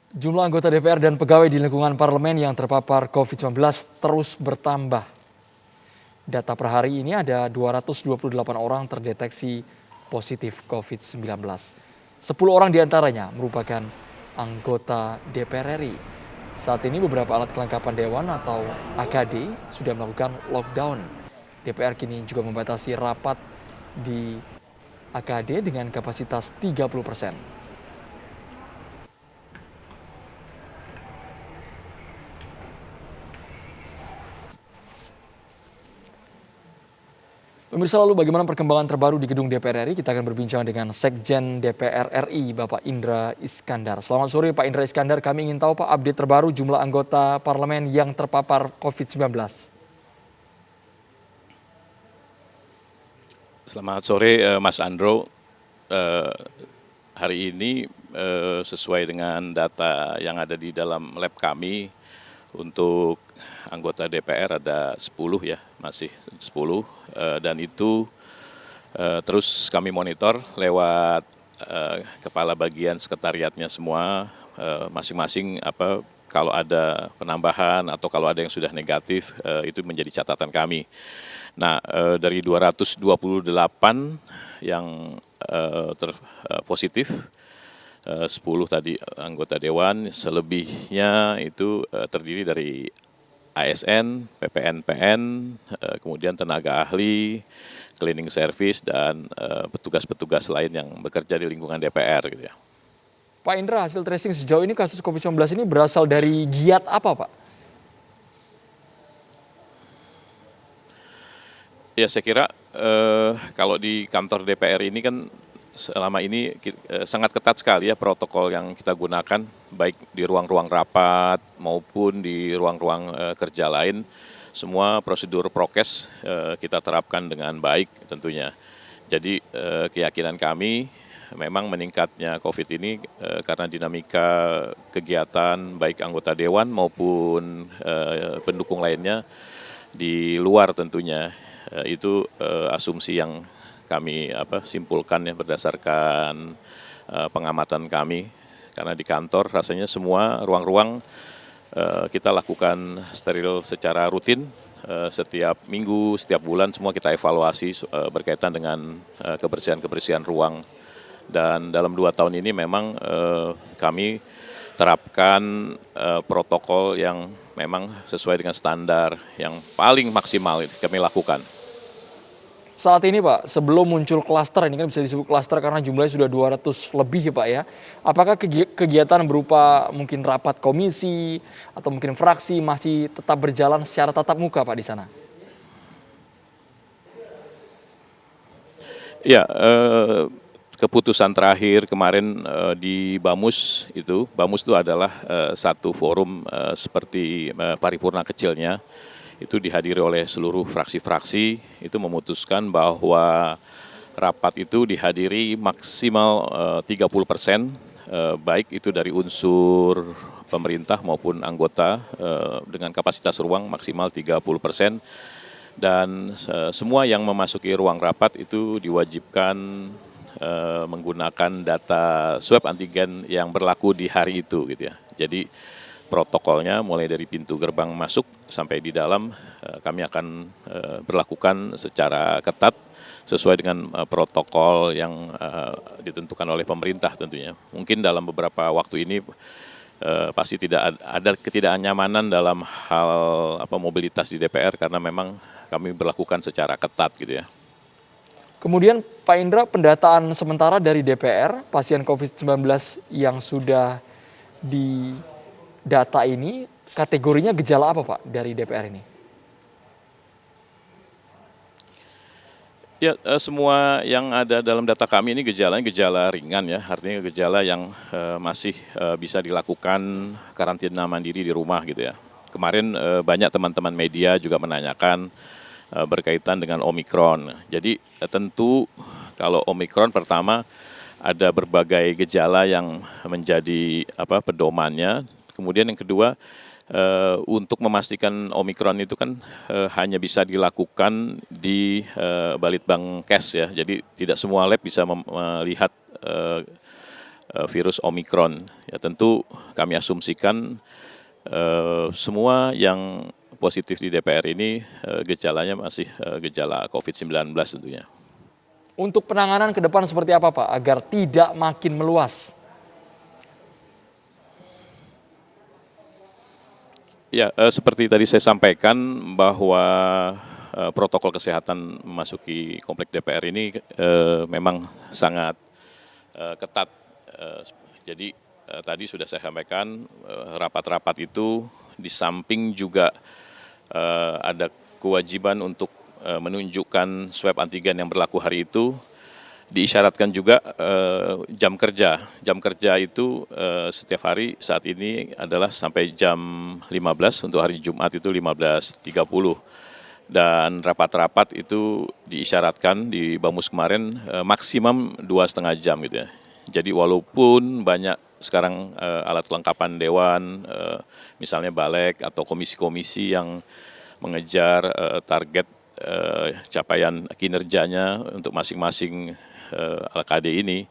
Jumlah anggota DPR dan pegawai di lingkungan parlemen yang terpapar COVID-19 terus bertambah. Data per hari ini ada 228 orang terdeteksi positif COVID-19. 10 orang diantaranya merupakan anggota DPR RI. Saat ini beberapa alat kelengkapan Dewan atau AKD sudah melakukan lockdown. DPR kini juga membatasi rapat di AKD dengan kapasitas 30%. Pemirsa, lalu bagaimana perkembangan terbaru di gedung DPR RI? Kita akan berbincang dengan Sekjen DPR RI, Bapak Indra Iskandar. Selamat sore Pak Indra Iskandar, kami ingin tahu Pak update terbaru jumlah anggota parlemen yang terpapar COVID-19. Selamat sore Mas Andro. Hari ini sesuai dengan data yang ada di dalam lab kami, untuk anggota DPR ada 10 ya, masih 10, dan itu terus kami monitor lewat kepala bagian sekretariatnya semua, masing-masing kalau ada penambahan atau kalau ada yang sudah negatif, itu menjadi catatan kami. Nah, dari 228 yang positif, 10 tadi anggota dewan, selebihnya itu terdiri dari ASN, PPN-PN, kemudian tenaga ahli, cleaning service, dan petugas-petugas lain yang bekerja di lingkungan DPR gitu ya. Pak Indra, hasil tracing sejauh ini kasus COVID-19 ini berasal dari giat apa Pak? Ya, saya kira kalau di kantor DPR ini kan selama ini sangat ketat sekali ya protokol yang kita gunakan, baik di ruang-ruang rapat maupun di ruang-ruang kerja lain. Semua prosedur prokes kita terapkan dengan baik tentunya. Jadi keyakinan kami memang meningkatnya COVID ini karena dinamika kegiatan baik anggota dewan maupun pendukung lainnya di luar tentunya. Itu asumsi yang kami simpulkan ya berdasarkan pengamatan kami, karena di kantor rasanya semua ruang-ruang kita lakukan steril secara rutin, setiap minggu, setiap bulan semua kita evaluasi berkaitan dengan kebersihan-kebersihan ruang. Dan dalam 2 tahun ini memang kami terapkan protokol yang memang sesuai dengan standar yang paling maksimal kami lakukan. Saat ini Pak, sebelum muncul klaster, ini kan bisa disebut klaster karena jumlahnya sudah 200 lebih ya Pak ya. Apakah kegiatan berupa mungkin rapat komisi atau mungkin fraksi masih tetap berjalan secara tatap muka Pak di sana? Ya, keputusan terakhir kemarin di Bamus itu adalah satu forum seperti paripurna kecilnya, itu dihadiri oleh seluruh fraksi-fraksi, itu memutuskan bahwa rapat itu dihadiri maksimal 30%, baik itu dari unsur pemerintah maupun anggota, dengan kapasitas ruang maksimal 30%, dan semua yang memasuki ruang rapat itu diwajibkan menggunakan data swab antigen yang berlaku di hari itu gitu ya. Jadi protokolnya mulai dari pintu gerbang masuk sampai di dalam kami akan berlakukan secara ketat sesuai dengan protokol yang ditentukan oleh pemerintah tentunya. Mungkin dalam beberapa waktu ini pasti tidak ada ketidaknyamanan dalam hal mobilitas di DPR karena memang kami berlakukan secara ketat gitu ya. Kemudian Pak Indra, pendataan sementara dari DPR, pasien COVID-19 yang sudah didata ini, kategorinya gejala apa Pak dari DPR ini? Ya, semua yang ada dalam data kami ini gejalanya gejala ringan ya, artinya gejala yang masih bisa dilakukan karantina mandiri di rumah gitu ya. Kemarin banyak teman-teman media juga menanyakan berkaitan dengan Omikron. Jadi tentu kalau Omikron pertama ada berbagai gejala yang menjadi pedomannya. Kemudian yang kedua, untuk memastikan Omikron itu kan hanya bisa dilakukan di Balitbang Kes ya. Jadi tidak semua lab bisa melihat virus Omikron. Ya tentu kami asumsikan semua yang positif di DPR ini gejalanya masih gejala COVID-19 tentunya. Untuk penanganan ke depan seperti apa Pak agar tidak makin meluas? Ya, seperti tadi saya sampaikan bahwa protokol kesehatan memasuki komplek DPR ini memang sangat ketat. Jadi tadi sudah saya sampaikan rapat-rapat itu di samping juga ada kewajiban untuk menunjukkan swab antigen yang berlaku hari itu, diisyaratkan juga jam kerja. Jam kerja itu setiap hari saat ini adalah sampai jam 15, untuk hari Jumat itu 15.30. Dan rapat-rapat itu diisyaratkan di Bamus kemarin maksimum 2,5 jam gitu ya. Jadi walaupun banyak sekarang alat kelengkapan dewan, misalnya balik atau komisi-komisi yang mengejar target capaian kinerjanya untuk masing-masing LKD ini,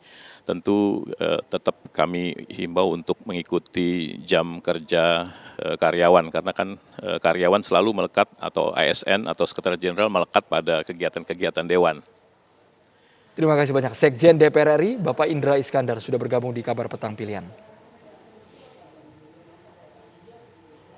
tentu tetap kami himbau untuk mengikuti jam kerja karyawan, karena kan karyawan selalu melekat, atau ASN atau Sekretaris Jenderal melekat pada kegiatan-kegiatan dewan. Terima kasih banyak Sekjen DPR RI Bapak Indra Iskandar sudah bergabung di Kabar Petang Pilihan.